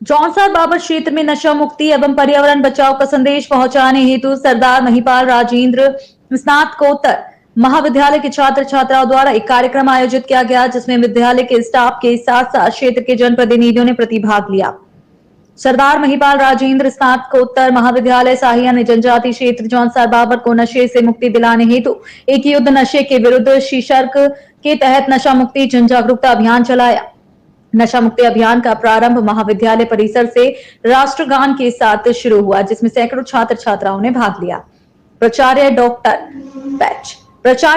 जौनसार बाबर क्षेत्र में नशा मुक्ति एवं पर्यावरण बचाव का संदेश पहुंचाने हेतु सरदार महिपाल राजेंद्र स्नातकोत्तर महाविद्यालय के छात्र छात्राओं द्वारा एक कार्यक्रम आयोजित किया गया, जिसमें विद्यालय के स्टाफ के साथ साथ क्षेत्र के जनप्रतिनिधियों ने प्रतिभाग लिया। सरदार महिपाल राजेंद्र स्नातकोत्तर महाविद्यालय साहिया ने जनजाति क्षेत्र जौनसार बाबर को नशे से मुक्ति दिलाने हेतु एक युद्ध नशे के विरुद्ध शीर्षक के तहत नशा मुक्ति जन जागरूकता अभियान चलाया। नशा मुक्ति अभियान का प्रारंभ महाविद्यालय परिसर से राष्ट्रगान के साथ शुरू हुआ, जिसमें सैकड़ों छात्र छात्राओं ने भाग लिया। प्राचार्य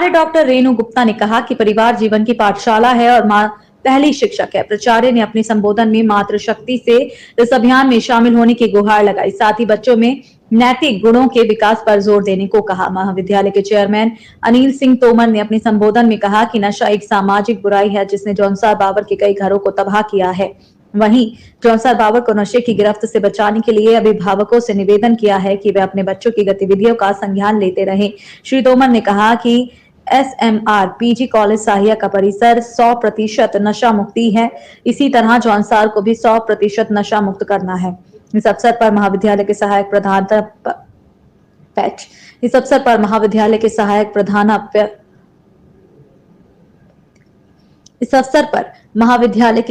डॉक्टर रेणु गुप्ता ने कहा कि परिवार जीवन की पाठशाला है और मां पहली शिक्षक है। प्राचार्य ने अपने संबोधन में मातृशक्ति से इस अभियान में शामिल होने की गुहार लगाई, साथ ही बच्चों में नैतिक गुणों के विकास पर जोर देने को कहा। महाविद्यालय के चेयरमैन अनिल सिंह तोमर ने अपने संबोधन में कहा कि नशा एक सामाजिक बुराई है जिसने जौनसार बाबर के कई घरों को तबाह किया है। वहीं जौनसार बाबर को नशे की गिरफ्त से बचाने के लिए अभिभावकों से निवेदन किया है कि वे अपने बच्चों की गतिविधियों का संज्ञान लेते रहें। श्री तोमर ने कहा कि SMR PG कॉलेज साहिया का परिसर 100% नशा मुक्ति है। इसी तरह जौनसार को भी 100% नशा मुक्त करना है। इस अवसर पर महाविद्यालय के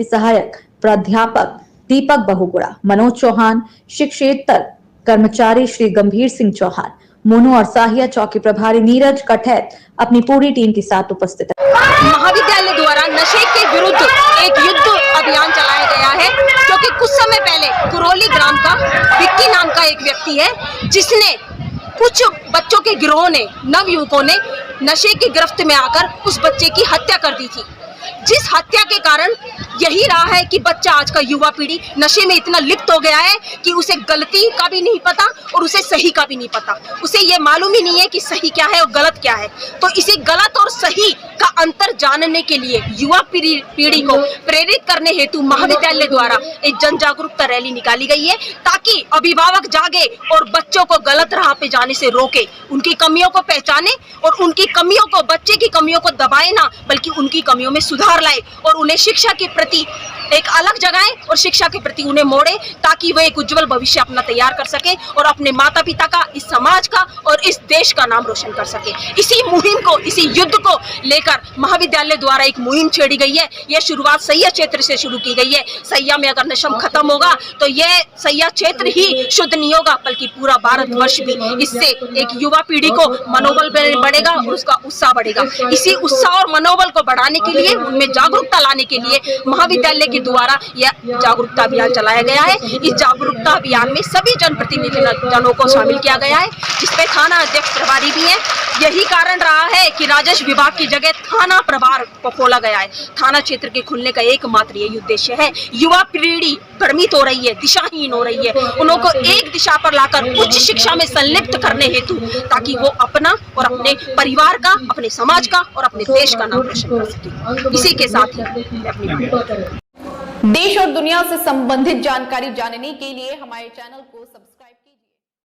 सहायक प्राध्यापक दीपक बहुगुणा, मनोज चौहान, शिक्षेत्तर कर्मचारी श्री गंभीर सिंह चौहान, मोनू और साहिया चौकी प्रभारी नीरज कठैत अपनी पूरी टीम के साथ उपस्थित है। महाविद्यालय द्वारा नशे के विरुद्ध एक युद्ध अभियान चलाया गया है, क्योंकि कुछ समय पहले कुरोली ग्राम का विक्की नाम का एक व्यक्ति है, जिसने कुछ बच्चों के गिरोह ने, नव युवकों ने नशे की गिरफ्त में आकर उस बच्चे की हत्या कर दी थी। जिस हत्या के कारण यही रहा है कि बच्चा, आज का युवा पीढ़ी नशे में इतना लिप्त हो गया है कि उसे गलती का भी नहीं पता और उसे सही का भी नहीं पता। उसे ये मालूम ही नहीं है कि सही क्या है और गलत क्या है। तो इसी गलत और सही का अंतर जानने के लिए युवा पीढ़ी को प्रेरित करने हेतु महाविद्यालय द्वारा एक जन जागरूकता रैली निकाली गई है, ताकि अभिभावक जागे और बच्चों को गलत राह पे जाने से रोके, उनकी कमियों को पहचाने और उनकी कमियों को, बच्चे की कमियों को दबाए ना, बल्कि उनकी कमियों में सुधार लाए और उन्हें शिक्षा के प्रति एक अलग जगह और शिक्षा के प्रति उन्हें मोड़े, ताकि वे एक उज्जवल भविष्य अपना तैयार कर सके और अपने माता पिता का, इस समाज का और इस देश का नाम रोशन कर सके। इसी मुहिम को, इसी युद्ध को लेकर महाविद्यालय द्वारा एक मुहिम छेड़ी गई है। यह शुरुआत सैया क्षेत्र से शुरू की गई है। सैया में अगर नशा खत्म होगा तो यह सैया क्षेत्र ही शुद्ध नहीं होगा, बल्कि पूरा भारतवर्ष भी। इससे एक युवा पीढ़ी को मनोबल बढ़ेगा और उसका उत्साह बढ़ेगा। इसी उत्साह और मनोबल को बढ़ाने के लिए, उनमें जागरूकता लाने के लिए महाविद्यालय के द्वारा यह जागरूकता अभियान चलाया गया है। इस जागरूकता अभियान में सभी जनप्रतिनिधियों को शामिल किया गया है, जिसपे थाना अध्यक्ष प्रभारी भी है। यही कारण रहा है कि राजस्व विभाग की जगह थाना प्रभार को खोला गया है। थाना क्षेत्र के खुलने का एकमात्र यही उद्देश्य है। युवा पीढ़ी भ्रमित हो रही है, दिशाहीन हो रही है, उन्हों को एक दिशा पर लाकर उच्च शिक्षा में संलिप्त करने हेतु, ताकि वो अपना और अपने परिवार का, अपने समाज का और अपने देश का नाम रोशन कर सके। इसी के साथ ही देश और दुनिया से संबंधित जानकारी जानने के लिए हमारे चैनल को सब्सक्राइब